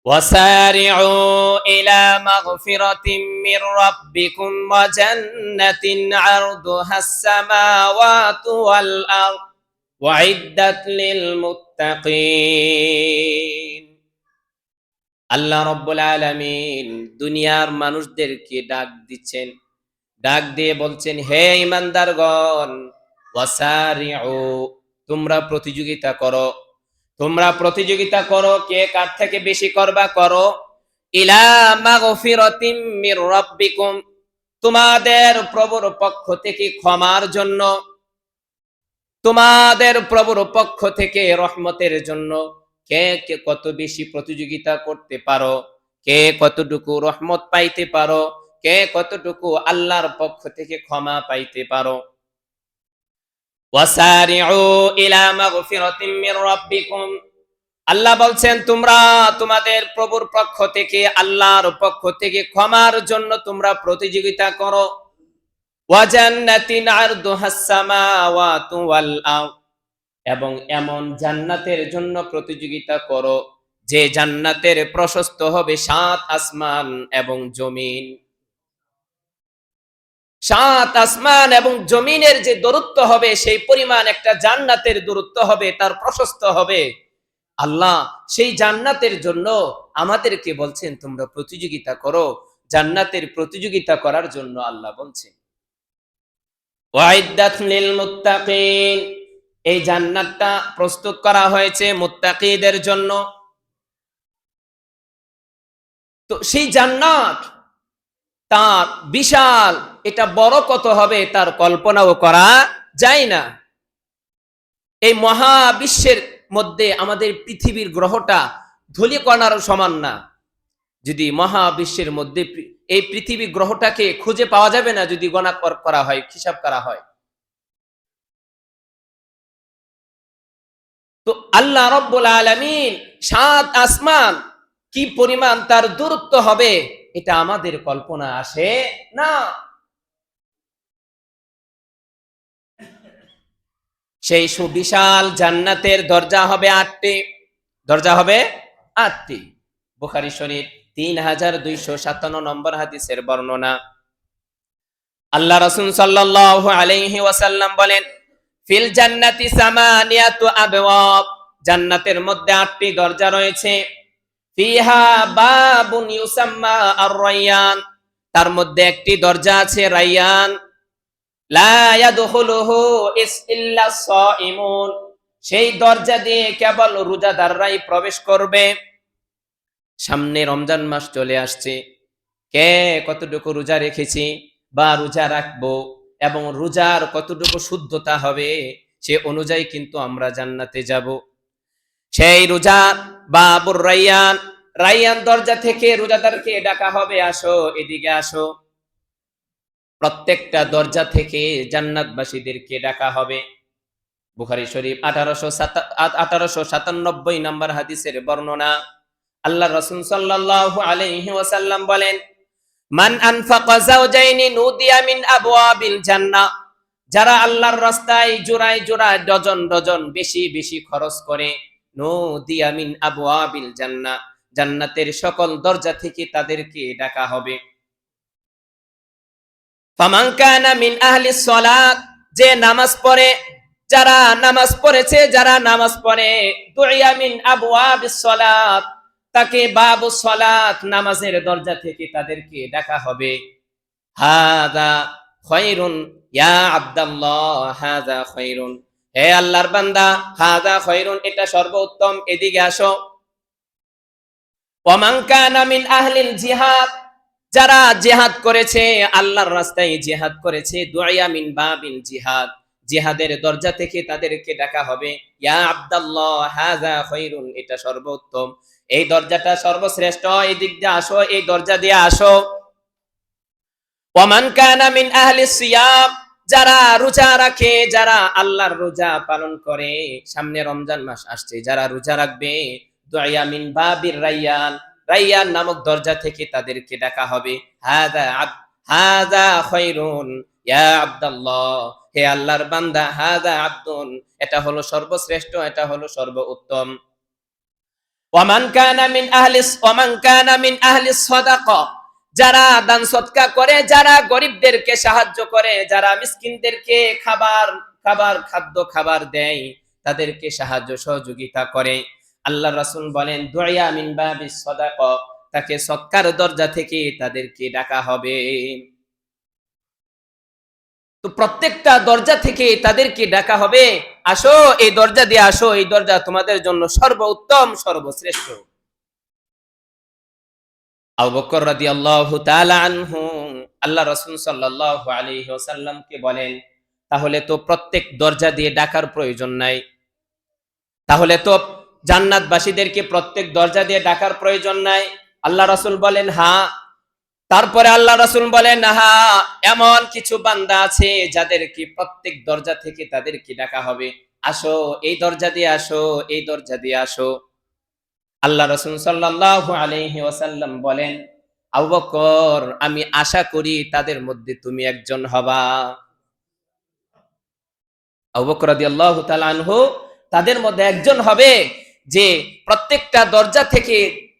وسارعوا إلى مغفرة من ربكم وجنة عرضها السماوات والأرض وعدت للمتقين আল্লাহ রব্বুল আলামিন দুনিয়ার মানুষদেরকে ডাক দিচ্ছেন, ডাক দিয়ে বলছেন, হে ঈমানদারগণ, ওয়াসারিউ, তোমরা প্রতিযোগিতা করো, তোমরা প্রতিযোগিতা করো, কে কার থেকে বেশি করবা করো। ইলা মাগফিরাতিম মির রাব্বিকুম, তোমাদের প্রভুর পক্ষ থেকে ক্ষমার জন্য, তোমাদের প্রভুর পক্ষ থেকে রহমতের জন্য। কে কে কত বেশি প্রতিযোগিতা করতে পারো, কে কতটুকু রহমত পাইতে পারো, কে কতটুকু আল্লাহর পক্ষ থেকে ক্ষমা পাইতে পারো। ওয়াসারিউ ইলা মাগফিরাতিম মির রাব্বিকুম, আল্লাহ বলছেন তোমরা তোমাদের প্রভুর পক্ষ থেকে, আল্লাহর পক্ষ থেকে ক্ষমার জন্য তোমরা প্রতিযোগিতা করো। ওয়াজান্নাতিন আরদুহাস সামাওয়াতু ওয়াল আরদ, এবং এমন জান্নাতের জন্য প্রতিযোগিতা করো যে জান্নাতের প্রশস্ত হবে ৭ আসমান এবং জমিন। ৭ আসমান এবং জমিনের যে দূরত্ব হবে সেই পরিমাণ একটা জান্নাতের দূরত্ব হবে, তার প্রশস্ত হবে। আল্লাহ সেই জান্নাতের জন্য আমাদেরকে বলছেন তোমরা প্রতিযোগিতা করো। জান্নাতের প্রতিযোগিতা করার জন্য আল্লাহ বলছেন ওয়াইদ্দাত লিল মুত্তাকিন, এই জান্নাতটা প্রস্তুত করা হয়েছে মুত্তাকিদের জন্য। তো সেই জান্নাত তার বিশাল, এটা বড় কত হবে তার কল্পনাও করা যায় না। এই মহাবিশ্বের মধ্যে আমাদের পৃথিবীর গ্রহটা ধূলিকণার সমান না। যদি মহাবিশ্বের মধ্যে এই পৃথিবী গ্রহটাকে খুঁজে পাওয়া যাবে না যদি গণনা করা হয়, হিসাব করা হয়। তো আল্লাহ রব্বুল আলামিন ৭ আসমান কি পরিমাণ তার দূরত্ব হবে এটা আমাদের কল্পনা আসে না। সেই সুবিশাল জান্নাতের দরজা হবে ৮টি, দরজা হবে ৮টি। বুখারী শরীফ ৩২৫৭ নম্বর হাদিসের বর্ণনা। আল্লাহ রাসূল সাল্লাল্লাহু আলাইহি ওয়াসাল্লাম বলেন, ফিল জান্নাতি সামানিয়াতু আবওয়াব, জান্নাতের মধ্যে ৮টি দরজা রয়েছে। ফিহা বাবুন ইউসাম্মা আর-রায়্যান, তার মধ্যে একটি দরজা আছে রায়্যান। লা ইয়াদখুলুহু ইল্লা সাইমুন, সেই দরজা দিয়ে কেবল রোজাদাররাই প্রবেশ করবে। সামনে রমজান মাস চলে আসছে, কে কতটুকু রোজা রেখেছি বা রোজা রাখবো এবং রোজার কতটুকু শুদ্ধতা হবে সে অনুযায়ী কিন্তু আমরা জান্নাতে যাব। সেই রোজা বাবুর রায়্যান, রায়্যান দরজা থেকে রোজাদারকে ডাকা হবে, আসো এদিকে আসো। প্রত্যেকটা দরজা থেকে জান্নাতবাসীদেরকে ডাকা হবে। বুখারী শরীফ 1897 নম্বর হাদিসের বর্ণনা। আল্লাহ রাসূল সাল্লাল্লাহু আলাইহি ওয়াসাল্লাম বলেন, মান আনফাকা যাওজাইনি নুদিয়া মিন আবওয়াবিল জান্নাহ, যারা আল্লাহর রাস্তায় জোড়ায় জোড়ায় ডজন ডজন বেশি বেশি খরচ করে, নুদিয়া মিন আবওয়াবিল জান্নাহ, জান্নাতের সকল দরজা থেকে তাদেরকে ডাকা হবে। ফামান কানা মিন আহলিস সালাত, যে নামাজ পড়ে, যারা নামাজ পড়েছে, যারা নামাজ পড়ে, দুইয়া মিন আবওয়াবিস সালাত, তাকে বাবুস সালাত, নামাজের দরজা থেকে তাদেরকে ডাকা হবে। হাযা খায়রুন ইয়া আব্দুল্লাহ, হাযা খায়রুন, হে আল্লাহর বান্দা, হাযা খায়রুন, এটা সর্বোত্তম, এদিকে আসো। ওয়ামান কানা মিন আহলিল জিহাদ, যারা জিহাদ করেছে, আল্লাহর রাস্তায় জিহাদ করেছে, দুইয়া মিন বাবিল জিহাদ, জিহাদের দরজা থেকে তাদেরকে ডাকা হবে। ইয়া আব্দুল্লাহ হাযা খায়রুন, এটা সর্বোত্তম, এই দরজাটা সর্বশ্রেষ্ঠ, এই দিক দিয়ে আসো, এই দরজা দিয়ে আসো। ওয়ামান কানা মিন আহলিস সিয়াম, যারা রোজা রাখে, যারা আল্লাহর রোজা পালন করে, সামনে রমজান মাস আসছে, যারা রোজা রাখবে, দুইয়া মিন বাবির রায়্যান, রায়্যান নামক দরজা থেকে তাদেরকে ডাকা হবে। হাযা খায়রুন ইয়া আব্দুল্লাহ, হে আল্লাহর বান্দা, হাযা আব্দুন, এটা হলো সর্বশ্রেষ্ঠ, এটা হলো সর্বোত্তম। ওয়ামান কানা মিন আহলিস সাদাকা, যারা দান সদকা করে, যারা গরিবদেরকে সাহায্য করে, যারা মিসকিনদেরকে খাবার দেয়, তাদেরকে সাহায্য সহযোগিতা করে, আল্লাহ রাসূল বলেন দুইয়া মিন বাবিস সাদাকা, তাকে সদকার দরজা থেকে তাদেরকে ডাকা হবে। তো প্রত্যেকটা দরজা থেকে তাদেরকে ডাকা হবে, আসো এই দরজা দিয়ে আসো, এই দরজা তোমাদের জন্য সর্বোত্তম সর্বশ্রেষ্ঠ। আবু বকর রাদিয়াল্লাহু তাআলা আনহু আল্লাহ রাসূল সাল্লাল্লাহু আলাইহি ওয়াসাল্লামকে বলেন, তাহলে তো প্রত্যেক দরজা দিয়ে ডাকার প্রয়োজন নাই, তাহলে তো জান্নাতবাসীদেরকে প্রত্যেক দরজা দিয়ে ডাকার প্রয়োজন নাই। আল্লাহ রাসূল বলেন হ্যাঁ। তারপরে আল্লাহ রাসূল বলেন হ্যাঁ, এমন কিছু বান্দা আছে যাদেরকে প্রত্যেক দরজা থেকে তাদেরকে ডাকা হবে, আসো এই দরজা দিয়ে আসো, এই দরজা দিয়ে আসো। আল্লাহ রাসূল সাল্লাল্লাহু আলাইহি ওয়াসাল্লাম বলেন, আবু বকর, আমি আশা করি তাদের মধ্যে তুমি একজন হবা। আবু বকর রাদিয়াল্লাহু তাআলা আনহু তাদের মধ্যে একজন হবে, যে প্রত্যেকটা দরজা থেকে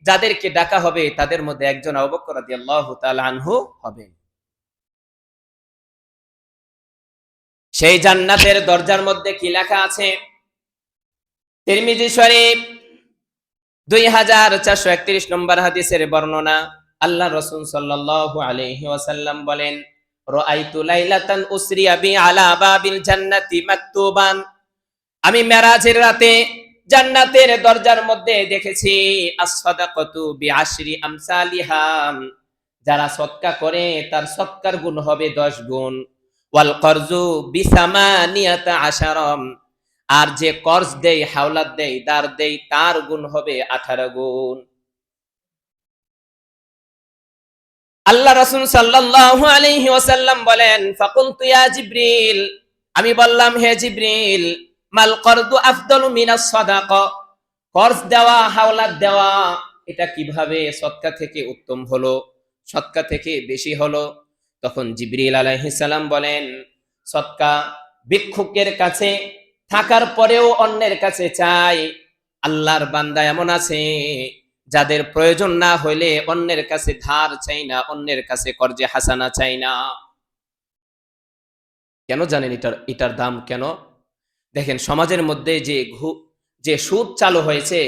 যাদেরকে ডাকা হবে তাদের মধ্যে একজন আবু বকর রাদিয়াল্লাহু তাআলা আনহু হবে। সেই জান্নাতের দরজার মধ্যে কি লেখা আছে? তিরমিজি শরীফ 2431 নম্বর হাদিসের বর্ণনা। আল্লাহ রাসূল সাল্লাল্লাহু আলাইহি ওয়াসাল্লাম বলেন, রাআইতু লাইলাতান উসরিয়া বি আলা বাবিল জান্নাতি মাকতুবান, আমি মেরাজের রাতে জান্নাতের দরজার মধ্যে দেখেছি as-সাদাকাতু বিআশরি আমসালিহা, যারা সদকা করে তার সদকার গুণ হবে 10 গুণ, ওয়াল করজু বিসামানিয়াতা আশারাম, আর যে কর্জ দেয়, হাওলাত দেয়, দার দেয়, তার গুণ হবে 18 গুণ। আল্লাহ রাসূল সাল্লাল্লাহু আলাইহি ওয়াসাল্লাম বলেন, ফাকুলতু ইয়া জিবরিল, আমি বললাম হে জিবরিল, মাল করদু আফদালু মিনাস সাদাকা, কর্জ দেওয়া, হাওলাত দেওয়া, এটা কিভাবে সদকা থেকে উত্তম হলো, সদকা থেকে বেশি হলো? তখন জিবরিল আলাইহিস সালাম বলেন, সদকা ভিক্ষুকের কাছে থাকার পরেও অন্যের কাছে চাই। আল্লাহর বান্দা এমন আছে যাদের প্রয়োজন না হইলে অন্যের কাছে ধার চাই না, অন্যের কাছে কর্জে হাসানা চাই না। কেন জানেন এটার দাম কেন? দেখেন, সমাজের মধ্যে যে সুদ চালু হয়েছে,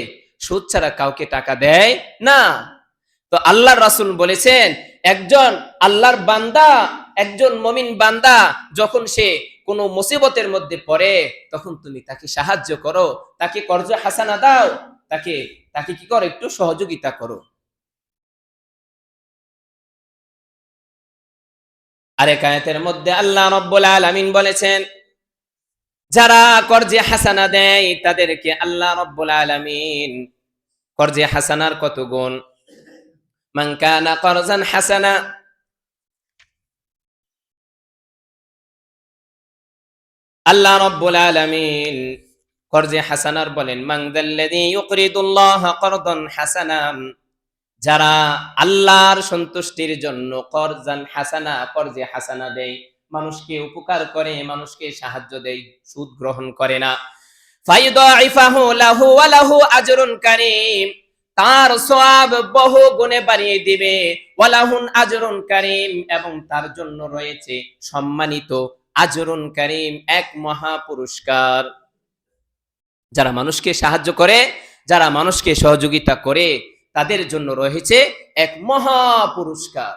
সুদ ছাড়া কাউকে টাকা দেয় না। তো আল্লাহর রাসূল বলেছেন, একজন আল্লাহর বান্দা, একজন মুমিন বান্দা যখন সে কোনো মুসিবতের মধ্যে পড়ে, তখন তুমি তাকে সাহায্য করো, তাকে কর্জ হাসানা দাও, তাকে তাকে কি করো, একটু সহযোগিতা করো। আরেক আয়াতের মধ্যে আল্লাহ রাব্বুল আলামিন বলেছেন, যারা কর্জে হাসানা দেয় তাদেরকে আল্লাহ রাব্বুল আলামিন কর্জে হাসানার কত গুণ, মান কানা করজান হাসানা, আল্লাহ রাব্বুল আলামিন কর্জে হাসানার বলেন, মান যাল্লাযী ইউকরিদুল্লাহ করদান হাসানা, যারা আল্লাহর সন্তুষ্টির জন্য করজান হাসানা, কর্জে হাসানা দেয়, মানুষকে উপকার করে, মানুষকে সাহায্য দেয়, সুদ গ্রহণ করে না, ফায়ুদাইফাহু লাহু ওয়া লাহু আজরুন কারীম, তার সওয়াব বহু গুণে বাড়িয়ে দিবে, ওয়া লাহুন আজরুন কারীম, এবং তার জন্য রয়েছে সম্মানিত আজরুন কারীম, এক মহা পুরস্কার। যারা মানুষকে সাহায্য করে, যারা মানুষকে সহযোগিতা করে, তাদের জন্য রয়েছে এক মহা পুরস্কার।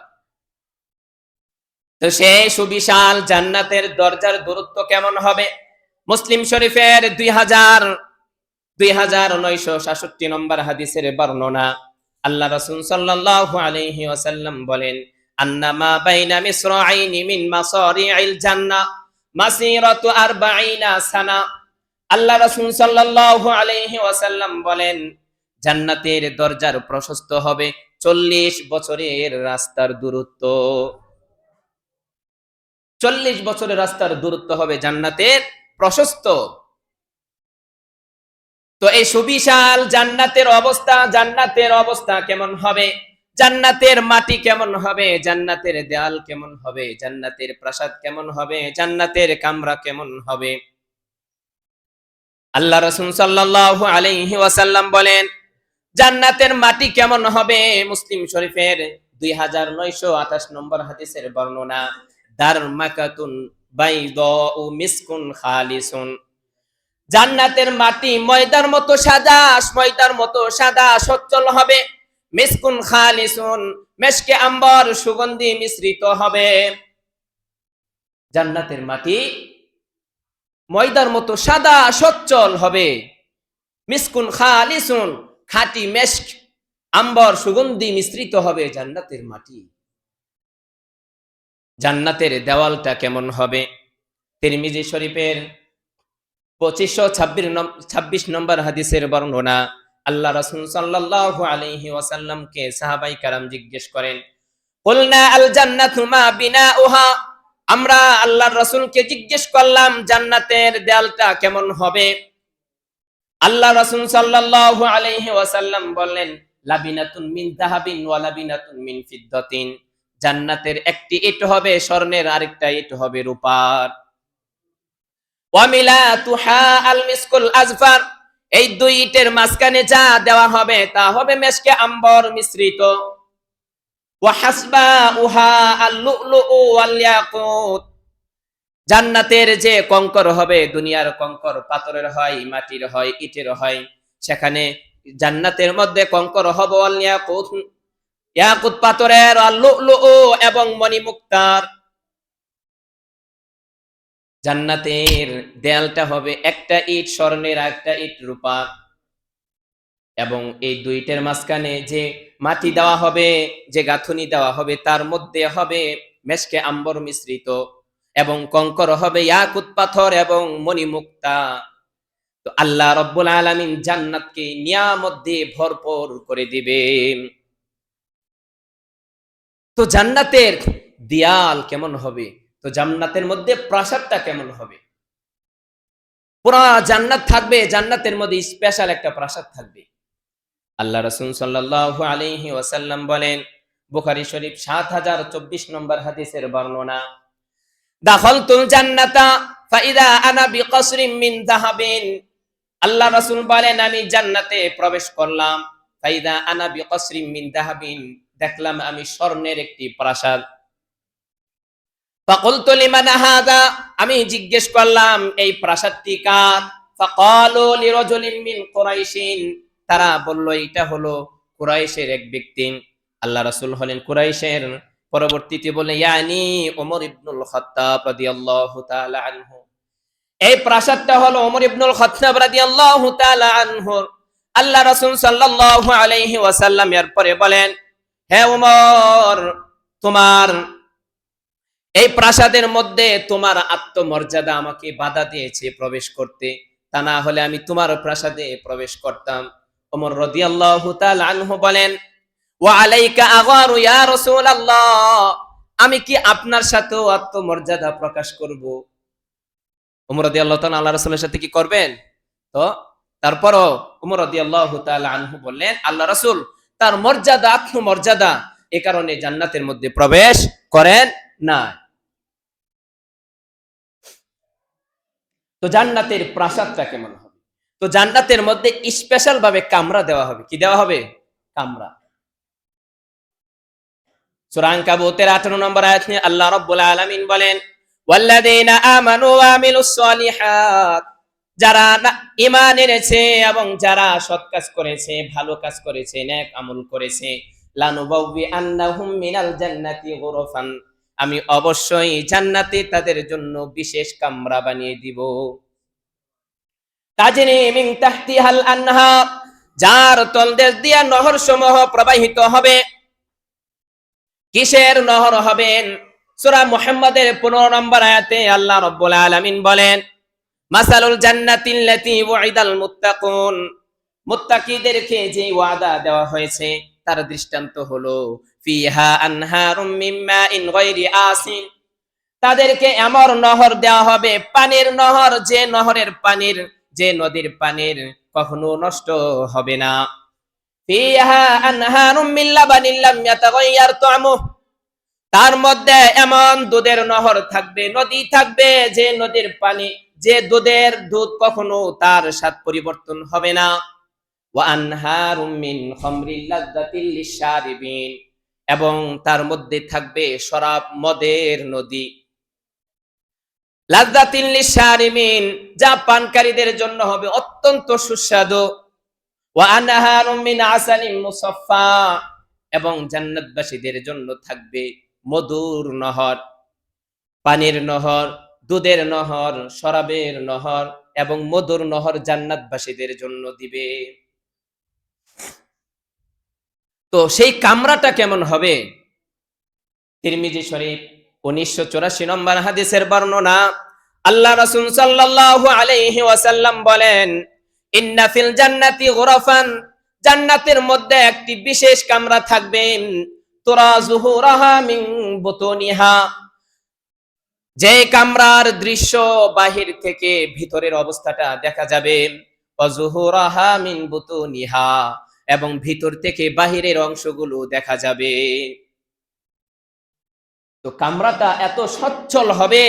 তো সেই সুবিশাল জান্নাতের দরজার দূরত্ব কেমন হবে? মুসলিম শরীফের 2967 নম্বর হাদিসের বর্ণনা। আল্লাহ রাসূল সাল্লাল্লাহু আলাইহি ওয়াসাল্লাম বলেন, আন্নামা বাইনা মিসরাইনি মিন মাসারি'ইল জান্নাহ মাসিরাতু 40 সানা। আল্লাহ রাসূল সাল্লাল্লাহু আলাইহি ওয়াসাল্লাম বলেন, জান্নাতের দরজার প্রশস্ত হবে 40 বছরের রাস্তার দূরত্ব। 40 বছরের রাস্তার দূরত্ব হবে জান্নাতের প্রশস্ত। তো এই সুবিশাল জান্নাতের অবস্থা কেমন হবে? জান্নাতের মাটি কেমন হবে? জান্নাতের দেয়াল কেমন হবে? জান্নাতের প্রাসাদ কেমন হবে? জান্নাতের কামরা কেমন হবে? আল্লাহ রাসূল সাল্লাল্লাহু আলাইহি ওয়াসাল্লাম বলেন, জান্নাতের মাটি কেমন হবে? মুসলিম শরীফের 2928 নম্বর হাদিসের বর্ণনা, দারমাকাতুন বাইদাউ মিসকুন খালিসুন। জান্নাতের মাটি ময়দার মতো সাদা, ময়দার মতো সাদা সচ্ছল হবে। মিসকুন খালিসুন, মেশকে আম্বর সুগন্ধি মিশ্রিত হবে। জান্নাতের মাটি ময়দার মতো সাদা সচ্ছল হবে। মিসকুন খালিসুন, খাঁটি মেশক আম্বর সুগন্ধি মিশ্রিত হবে জান্নাতের মাটি। জান্নাতের দেওয়ালটা কেমন হবে? তিরমিজি শরীফের 2526 নম্বর হাদিসের বর্ণনা, আল্লাহ রাসূল সাল্লাল্লাহু আলাইহি ওয়াসাল্লামকে সাহাবায়ে কেরাম জিজ্ঞেস করেন, কুলনা আল জান্নাতু মা বিনাউহা। আমরা আল্লাহর রাসূলকে জিজ্ঞেস করলাম জান্নাতের দেয়ালটা কেমন হবে? আল্লাহ রাসূল সাল্লাল্লাহু আলাইহি ওয়াসাল্লাম বললেন, লাবিনাতুন মিন যাহাবিন ওয়া লাবিনাতুন মিন ফিদ্দাতিন। জান্নাতের একটি ইট হবে স্বর্ণের, আরেকটা ইট হবে রূপার। ওয়া মিলাতুহা আল মিসকুল আজফার। এই দুই ইটের মাঝখানে যা দেওয়া হবে তা হবে মেশকে আম্বর মিশ্রিত। ওয়া হাসবাউহা আল লুলু ওয়াল ইয়াকুত। জান্নাতের যে কঙ্কর হবে, দুনিয়ার কঙ্কর পাথরের হয়, মাটির হয়, ইটের হয়, সেখানে জান্নাতের মধ্যে কঙ্কর হবে ওয়াল ইয়াকুত, ইয়াকুত পাথরের, আর লুলু এবং মণিমুক্তার। জান্নাতের দেয়ালটা হবে একটা ইট স্বর্ণের, একটা ইট রূপার, এবং এই দুইটার মাঝখানে যে মাটি দেওয়া হবে, যে গাঁথুনি দেওয়া হবে, তার মধ্যে হবে মেশকে আম্বর মিশ্রিত, এবং কঙ্কর হবে ইয়াকুত পাথর এবং মণিমুক্তা। তো আল্লাহ রব্বুল আলামিন জান্নাতকে নিয়ামত দিয়ে ভরপুর করে দিবেন। তো জান্নাতের দেয়াল কেমন হবে? তো জান্নাতের মধ্যে প্রাসাদটা কেমন হবে? পুরা জান্নাত থাকবে, জান্নাতের মধ্যে স্পেশাল একটা প্রাসাদ থাকবে। আল্লাহ রাসূল সাল্লাল্লাহু আলাইহি ওয়াসাল্লাম বলেন, বুখারী শরীফ 7024 নম্বর হাদিসের বর্ণনা, দাখালতুল জান্নাতা ফাইদা আনা বিকসরিম মিন যাহাবিন। আল্লাহ রাসূল বলেন, আমি জান্নাতে প্রবেশ করলাম, ফাইদা আনা বিকসরিম মিন যাহাবিন, দেখলাম আমি স্বর্ণের একটি প্রাসাদ। ফাকুলতু লিমান হাযা, আমি জিজ্ঞেস করলাম এই প্রাসাদটি কার? ফাকালু লিরাজুলিন মিন কুরাইশিন, তারা বলল এটা হলো কুরাইশের এক ব্যক্তি। আল্লাহ রাসূল হলেন কুরাইশের। পরবর্তীতে বলে ইয়ানি ওমর ইবনুল খাত্তাব রাদিয়াল্লাহু তাআলা আনহু। এই প্রাসাদটা হলো ওমর ইবনুল খাত্তাব রাদিয়াল্লাহু তাআলা আনহু। আল্লাহ রাসূল সাল্লাল্লাহু আলাইহি ওয়াসাল্লাম এরপরে বলেন, হে ওমর, তোমার এই প্রাসাদের মধ্যে তোমার আত্মমর্যাদা আমাকে বাধা দিয়েছে প্রবেশ করতে, তা না হলে আমি তোমার প্রাসাদে প্রবেশ করতাম। ওমর রাদিয়াল্লাহু তাআলা আনহু বলেন, ওয়া আলাইকা আগারু ইয়া রাসূলুল্লাহ, আমি কি আপনার সাথেও আত্মমর্যাদা প্রকাশ করব? ওমর রাদিয়াল্লাহু তাআলা আল্লাহ রাসূলের সাথে কি করবেন? তো তারপরও ওমর রাদিয়াল্লাহু তাআলা আনহু বললেন, আল্লাহ রাসূল তার মর্যাদা, আত্মমর্যাদা, এ কারণে জান্নাতের মধ্যে প্রবেশ করেন না। তো জান্নাতের প্রাসাদটা কেমন হবে? তো জান্নাতের মধ্যে স্পেশাল ভাবে কামরা দেওয়া হবে। কি দেওয়া হবে? কামরা। সূরা আনকাবুতের 18 নম্বর আয়াত নিয়ে আল্লাহ রাব্বুল আলামিন বলেন, ওয়াল্লাযীনা আমানু ওয়া আমিলুস সলিহাত, যারা ঈমান এনেছে এবং যারা সৎ কাজ করেছে, ভালো কাজ করেছে, নেক আমল করেছে, লানুবাউবি আন্নাহুম মিনাল জান্নাতি গুরফান, আমি অবশ্যই জান্নাতে তাদের জন্য বিশেষ কামরা বানিয়ে দিব। তাজরি মিন তাহতিহাল আনহার, যার তলদেশ দিয়ে নহর সমূহ প্রবাহিত হবে। কিসের নহর হবেন? সূরা মুহাম্মাদের 15 নম্বর আয়াতে আল্লাহ রাব্বুল আলামিন বলেন, মাসালুল জান্নাতিল্লাতী ওয়াইদাল মুত্তাকুন, মুত্তাকিদেরকে যে ওয়াদা দেওয়া হয়েছে তার দৃষ্টান্ত হলো, ফিহা আনহারুম মিন মাইন গায়রি আসিন, তাদেরকে এমন নহর দেওয়া হবে, পানির নহর, যে নহরের পানির, যে নদীর পানির কখনো নষ্ট হবে না। ফিহা আনহারুম মিন লাবানিন লাম ইয়াতাগায়্যার তা'মুহু, তার মধ্যে এমন দুধের নহর থাকবে, নদী থাকবে, যে নদীর পানি, যে দুধ কখনো তার স্বাদ পরিবর্তন হবে না। ওয়া আনহারুম মিন খামরিল লাযযাতিল লিশশারিবিন, এবং তার মধ্যে থাকবে শরাব মদের নদী। লাযযাতিল লিশশারিবিন, যা পানকারীদের জন্য হবে অত্যন্ত সুস্বাদু। ওয়া আনহারুম মিন আসালিন মুসাফফা, এবং জান্নাতবাসীদের জন্য থাকবে মধুর নহর, পানির নহর, দুধের নহর, শরাবের নহর এবং মধুর নহর জান্নাতবাসীদের জন্য দিবে। তো সেই কামরাটা কেমন হবে? তিরমিজি শরীফ 1984 নম্বর হাদিসের বর্ণনা। আল্লাহ রাসূল সাল্লাল্লাহু আলাইহি ওয়াসাল্লাম বলেন, ইন্না ফিল জান্নাতি গুরাফান, জান্নাতের মধ্যে একটি বিশেষ কামরা থাকবে, তুরা যুহুরাহা মিন বুতুনিহা, যে কামরার দৃশ্য বাহির থেকে ভিতরের অবস্থাটা দেখা যাবে, ওয়াজুহুরাহা মিন বুতুনিহা, এবং ভিতর থেকে বাহিরের অংশগুলো দেখা যাবে। তো কামরাটা এত সচ্ছল হবে,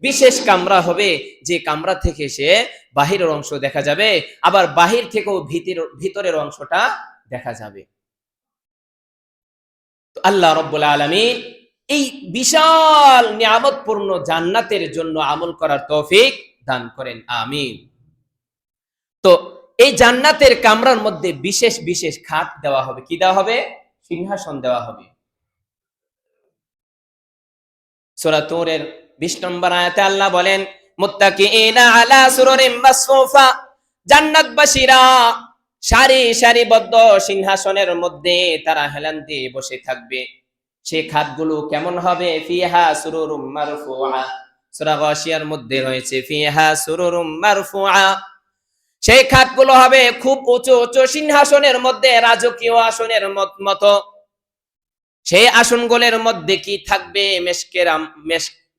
বিশেষ কামরা হবে, যে কামরা থেকে সে বাহিরের অংশ দেখা যাবে, আবার বাহির থেকেও ভিতরের অংশটা দেখা যাবে। তো আল্লাহ রাব্বুল আলামিন এই বিশাল নিয়ামতপূর্ণ জান্নাতের জন্য আমল করার তৌফিক দান করেন, আমিন। তো এই জান্নাতের কামরার মধ্যে বিশেষ বিশেষ খাট দেওয়া হবে। কি দেওয়া হবে? সিংহাসন দেওয়া হবে। সূরা তূরের 20 নম্বর আয়াতে আল্লাহ বলেন, মুত্তাকিইনা আলা সুরুরিন মাসফুফা, জান্নাতবাসীরা সারি সারিবদ্ধ সিংহাসনের মধ্যে তারা হেলান দিয়ে বসে থাকবে। সেই খাটগুলো কেমন হবে? ফিহা সুরুরুম মারফুআ, সূরা গাশিয়ার মধ্যে রয়েছে ফিহা সুরুরুম মারফুআ। সেই খাটগুলো হবে খুব উঁচু উঁচু সিংহাসনের মধ্যে, রাজকীয় আসনের মতো। সেই আসনগুলোর মধ্যে কি থাকবে?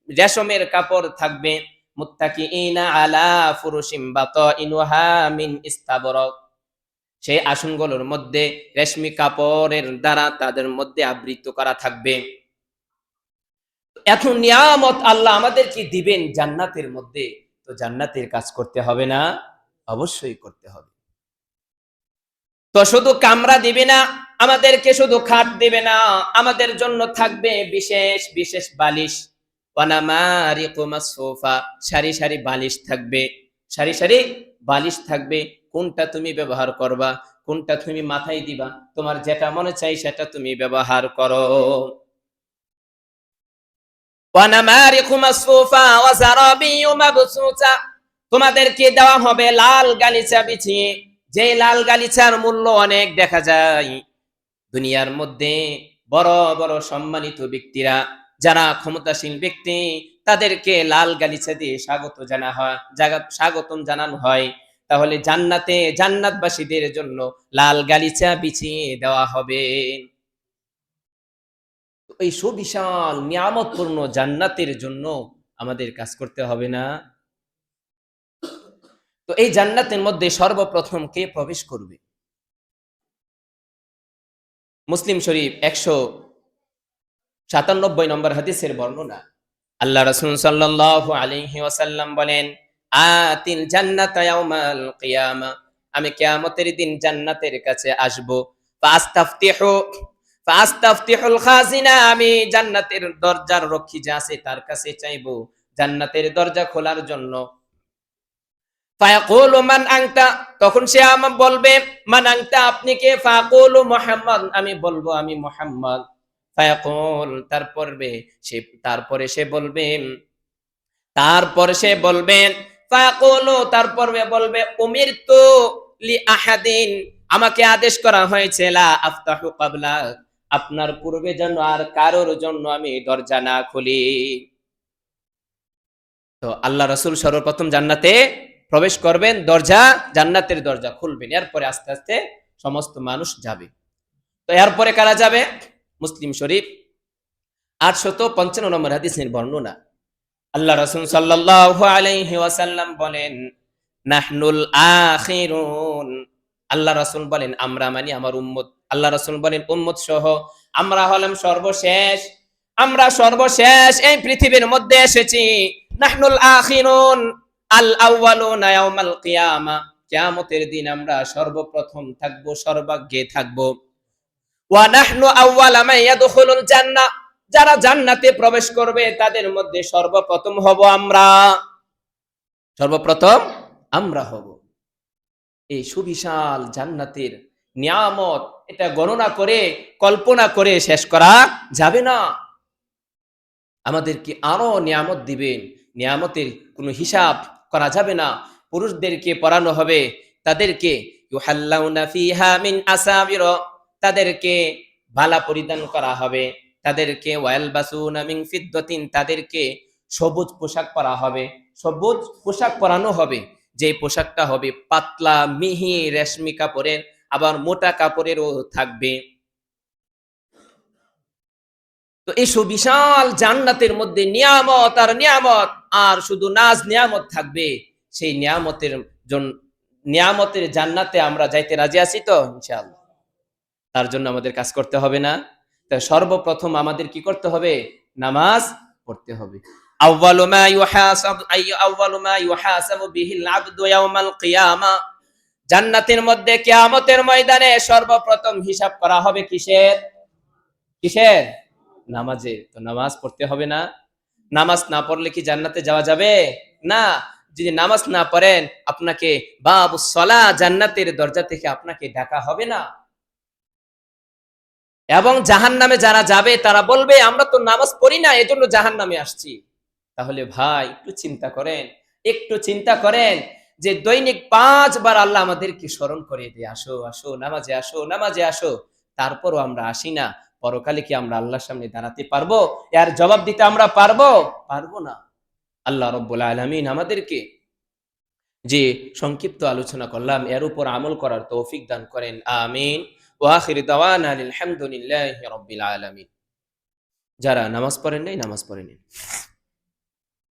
রেশমের কাপড় থাকবে। মুত্তাকিইনা আলা ফুরুশিম বাতাইনুহা মিন ইস্তাবরাক, সেই আসনগুলোর মধ্যে রেশমি কাপড়ের দ্বারা তাদের মধ্যে আবৃত করা থাকবে। এত নিয়ামত আল্লাহ আমাদেরকে দিবেন জান্নাতের মধ্যে, তো জান্নাতের কাজ করতে হবে না? অবশ্যই করতে হবে। তো শুধু কামরা দিবে না আমাদেরকে, শুধু খাট দিবে না, আমাদের জন্য থাকবে বিশেষ বিশেষ বালিশ। ওয়ানামারিকু মাসফুফা, সারি সারি বালিশ থাকবে, সারি সারি বালিশ থাকবে। কোনটা তুমি ব্যবহার করবা, কোনটা তুমি মাথায় দিবা, তোমার যেটা মনে চাই সেটা তুমি ব্যবহার করো। ওয়ানামারিকু মাসফুফা ওয়া যারাবিয়্যু মাবসুসা, তোমাদেরকে দেওয়া হবে লাল গালিচা বিছিয়ে, যে লাল গালিচার মূল্য অনেক দেখা যায়। দুনিয়ার মধ্যে বড় বড় সম্মানিত ব্যক্তিরা, যারা ক্ষমতাসীন ব্যক্তি, তাদেরকে লাল গালিচা দিয়ে স্বাগতম জানানো হয়। তাহলে জান্নাতে জান্নাতবাসীদের জন্য লাল গালিচা বিছিয়ে দেওয়া হবে। এই সুবিশাল নিয়ামতপূর্ণ জান্নাতের জন্য আমাদের কাজ করতে হবে না? তো এই জান্নাতের মধ্যে সর্বপ্রথম কে প্রবেশ করবে? মুসলিম শরীফ 197 নম্বর হাদিসের বর্ণনা। আল্লাহ রাসূল সাল্লাল্লাহু আলাইহি ওয়াসাল্লাম বলেন, আতিল জান্নাতা ইয়াউমাল কিয়ামা, আমি কিয়ামতের দিন জান্নাতের কাছে আসব। ফাস্তাফতিহুল খাজিনা, আমি জান্নাতের দরজার রক্ষী যে আছে তার কাছে চাইবো জান্নাতের দরজা খোলার জন্য। ফায়াকুলু মান আনতা, তখন সে আমাকে বলবে মান আনতা, আপনি কে? ফায়াকুলু মুহাম্মদ, আমি বলবো আমি মুহাম্মদ। ফায়াকুল, তারপরে সে বলবেন ফায়াকুলু, তারপরে বলবে উমিরতু লি আহাদিন, আমাকে আদেশ করা হয়েছে লা আফতাহু ক্বাবলা, আপনার পূর্বে যেন আর কারোর জন্য আমি দরজা না খুলি। তো আল্লাহ রাসূল সর্বপ্রথম জান্নাতে প্রবেশ করবেন, জান্নাতের দরজা খুলবেন, এরপরে আস্তে আস্তে সমস্ত মানুষ যাবে। তো এরপরে কারা যাবে? মুসলিম শরীফ 855 নম্বর হাদিসের বর্ণনা। আল্লাহ রাসূল সাল্লাল্লাহু আলাইহি ওয়াসাল্লাম বলেন, নাহনুল আখিরুন, আল্লাহ রাসূল বলেন আমরা মানে আমার উম্মত, আল্লাহ রাসূল বলেন উম্মত সহ আমরা হলাম সর্বশেষ, আমরা সর্বশেষ এই পৃথিবীর মধ্যে এসেছি। নাহনুল আখিরুন আল আউয়ালুনা ইয়াউমাল কিয়ামা, কিয়ামতের দিন আমরা সর্বপ্রথম থাকব, সর্বাগ্যে থাকব। ওয়া নাহনু আউওয়ালা মান ইয়াদখুলুল জান্নাহ, যারা জান্নাতে প্রবেশ করবে তাদের মধ্যে সর্বপ্রথম হব আমরা, সর্বপ্রথম আমরা হব। এই সুবিশাল জান্নাতের নিয়ামত, এটা গণনা করে কল্পনা করে শেষ করা যাবে না। আমাদেরকে আরো নিয়ামত দিবেন, নিয়ামতের কোনো হিসাব করা যাবে না। পুরুষদেরকে পরানো হবে, তাদেরকে ইউহাল্লাউনা ফিহা মিন আসাবির, তাদেরকে বালা পরিধান করা হবে, তাদেরকে ওয়ালবাসুনা মিন ফিদ্দাতিন, তাদেরকে সবুজ পোশাক পরা হবে, সবুজ পোশাক পরানো হবে, যে পোশাকটা হবে পাতলা মিহি রেশমি কাপড়ের, আবার মোটা কাপড়েরও থাকবে। তো এই সুবিশাল জান্নাতের মধ্যে নিয়ামত আর নিয়ামত, আর শুধু নাজ নিয়ামত থাকবে। সেই নিয়ামতের জন্য, নিয়ামতের জান্নাতে আমরা যাইতে রাজি আছি তো ইনশাআল্লাহ? তার জন্য আমাদের কাজ করতে হবে না? তা সর্বপ্রথম আমাদের কি করতে হবে? নামাজ পড়তে হবে। আউয়ালু মা ইউহাসাবু বিহিল আবদু ইয়াউমাল কিয়ামা, জান্নাতের মধ্যে কিয়ামতের ময়দানে সর্বপ্রথম হিসাব করা হবে কিসের? কিসের? নামাজে। তো নামাজ পড়তে হবে না? নামাজ না পড়লে কি জান্নাতে যাওয়া যাবে না? যদি নামাজ না পড়েন, আপনাকে বাবুস সালাহ, জান্নাতের দরজা থেকে আপনাকে ডাকা হবে না। এবং জাহান্নামে যারা যাবে তারা বলবে আমরা তো নামাজ পড়ি না, এজন্য জাহান্নামে আসছি। তাহলে ভাই একটু চিন্তা করেন, একটু চিন্তা করেন যে দৈনিক 5 বার আল্লাহ আমাদেরকে স্মরণ করে দিয়ে আসো আসো নামাজে, আসো নামাজে আসো, তারপরও আমরা আসি না। পরকালে কি আমরা আল্লাহর সামনে দাঁড়াতে পারবো? এর জবাব দিতে আমরা পারবো? পারবো না। আল্লাহ রাব্বুল আলামিন আমাদেরকে যে সংক্ষিপ্ত আলোচনা করলাম এর উপর আমল করার তৌফিক দান করেন, আমিন। ওয়া আখিরু দাওয়ানা আলহামদুলিল্লাহি রাব্বিল আলামিন। যারা নামাজ পড়েন নাই, নামাজ পড়ে নিন।